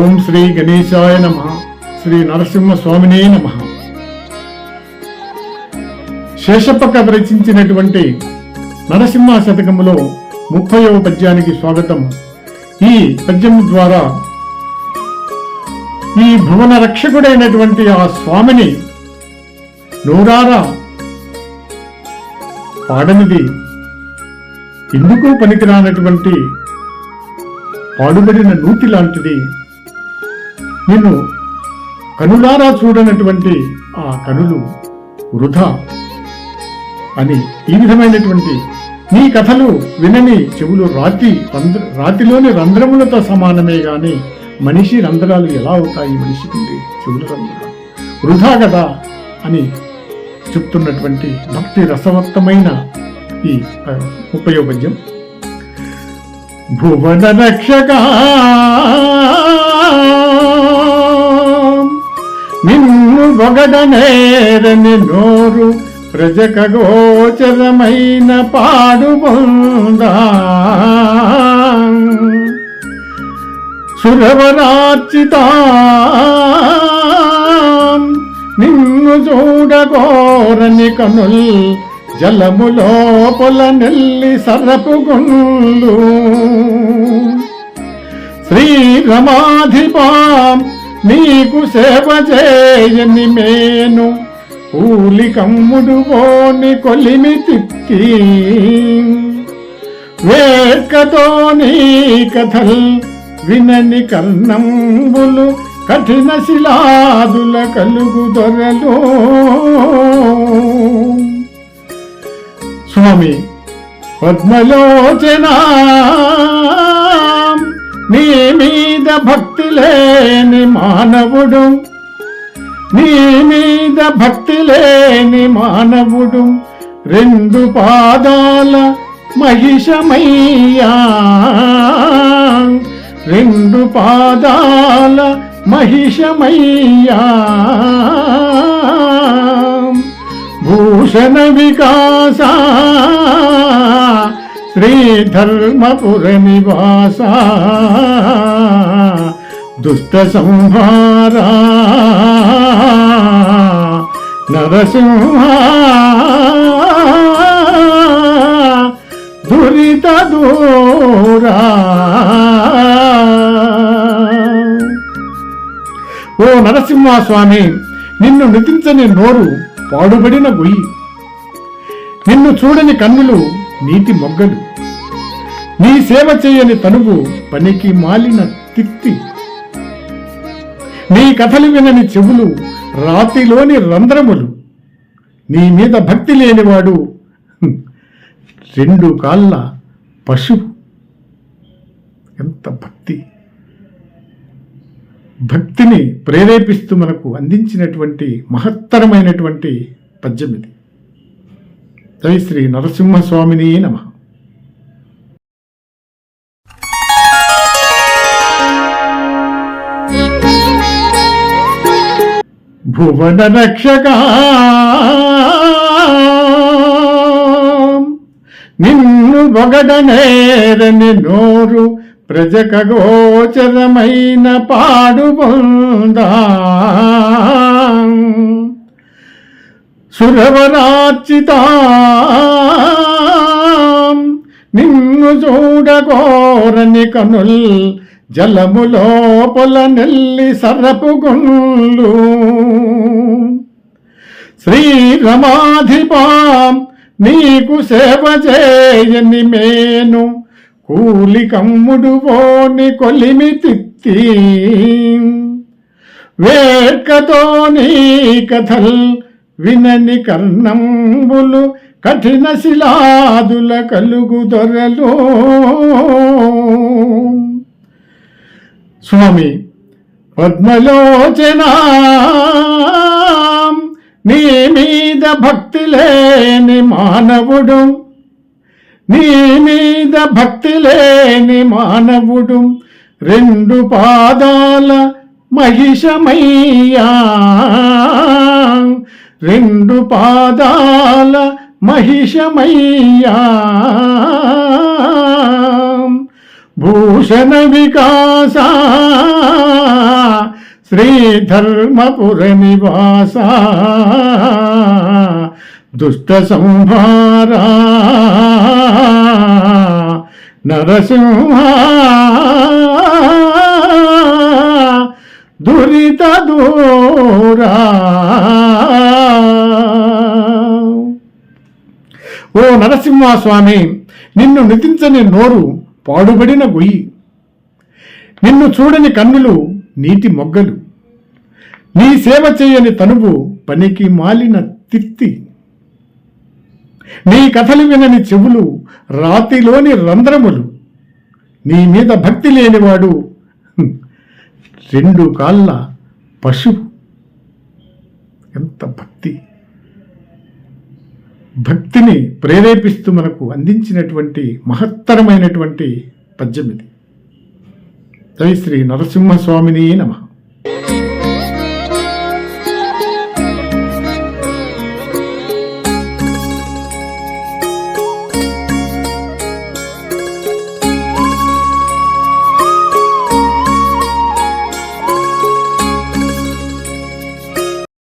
ఓం శ్రీ గణేశాయ నమః. శ్రీ నరసింహస్వామినే నమః. శేషప్ప కథ రచించినటువంటి నరసింహ శతకములో 30వ పద్యానికి స్వాగతం. ఈ పద్యం ద్వారా ఈ భువన రక్షకుడైనటువంటి ఆ స్వామిని నోరారా పాడనిది ఎందుకు పనికిరానటువంటి పాడుబడిన నూతి లాంటిది, నిన్ను కనులారా చూడనటువంటి ఆ కనులు వృధా అని ఈ విధమైనటువంటి నీ కథలు వినని చెవులు రాతిలోని రంధ్రములతో సమానమే గాని మనిషి రంధ్రాలు ఎలా అవుతాయి? మనిషికి చెవుల రంధ్రాలు వృధా కదా అని చెప్తున్నటువంటి భక్తి రసవత్తమైన ఈ 30వ పద్యం. భువన రక్షక నిన్ను బొగడనేరని నోరు ప్రజక గోచరమైన పాడుబొందా సురవరార్చిత నిన్ను చూడగోరని కనుల్ జలము లోపల నెల్లి సరపుగుండు శ్రీరమాధిపాం నీకు సేవ చేయని మేను కూలి కమ్ముడు పోని కొలిమి తిత్తి వేకతో నీ కథల్ వినని కర్ణంబులు కఠిన శిలాదుల కలుగు దొరలు. స్వామి పద్మలోచన నీ మీద భక్తి లేని మానవుడు, నీ మీద భక్తి లేని మానవుడు రెండు పాదాల మహిషమయ్యా, రెండు పాదాల మహిషమయ్యా. భూషణ వికాస శ్రీధర్మపుర నివాస దుష్ట సంహార నరసింహ దురిత దూరా. ఓ నరసింహస్వామి, నిన్ను నితించని నోరు పాడుబడిన గొయ్యి, నిన్ను చూడని కన్నులు నీటి మొగ్గలు, నీ సేవ చేయని తనువు పనికి మాలిన తిత్తి, నీ కథలు వినని చెవులు రాతిలోని రంధ్రములు, నీ మీద భక్తి లేనివాడు రెండు కాళ్ళ పశువు. ఎంత భక్తిని ప్రేరేపిస్తూ మనకు అందించినటువంటి మహత్తరమైనటువంటి పద్యం ఇది. జై శ్రీ నరసింహస్వామిని నమః. భువన రక్షక నిన్ను బొగడనేరని నోరు ప్రజక గోచరమైన పాడుబొందా సురవరార్చిత నిన్ను చూడగోరని కనుల్ జలము లోపల నెల్లి సరపుగుండు శ్రీరమాధిపాం నీకు సేవ చేయని మేను కూలి కమ్ముడు పోని కొలిమి తిత్తి వేకతో నీ కథల్ వినని కర్ణంబులు కఠిన శిలాదుల కలుగు దొరలు. స్వామి పద్మలోచన నీ మీద భక్తి లేని మానవుడు, నీ మీద భక్తి లేని మానవుడు రెండు పాదాల మహిషమయ్యా, రెండు పాదాల మహిషమయ్యా. భూషణ వికాస శ్రీధర్మపుర నివాస దుష్ట సంహారా నరసింహ దురిత దూరా. ఓ నరసింహస్వామి, నిన్ను నితించని నోరు పాడుబడిన గొయ్యి, నిన్ను చూడని కన్నులు నీటి మొగ్గలు, నీ సేవ చేయని తనువు పనికి మాలిన తిత్తి, నీ కథలు వినని చెవులు రాతిలోని రంధ్రములు, నీ మీద భక్తి లేనివాడు రెండు కాళ్ళ పశువు. ఎంత భక్తిని ప్రేరేపిస్తూ మనకు అందించినటువంటి మహత్తరమైనటువంటి పద్యం ఇది. జై శ్రీ నరసింహస్వామిని నమః.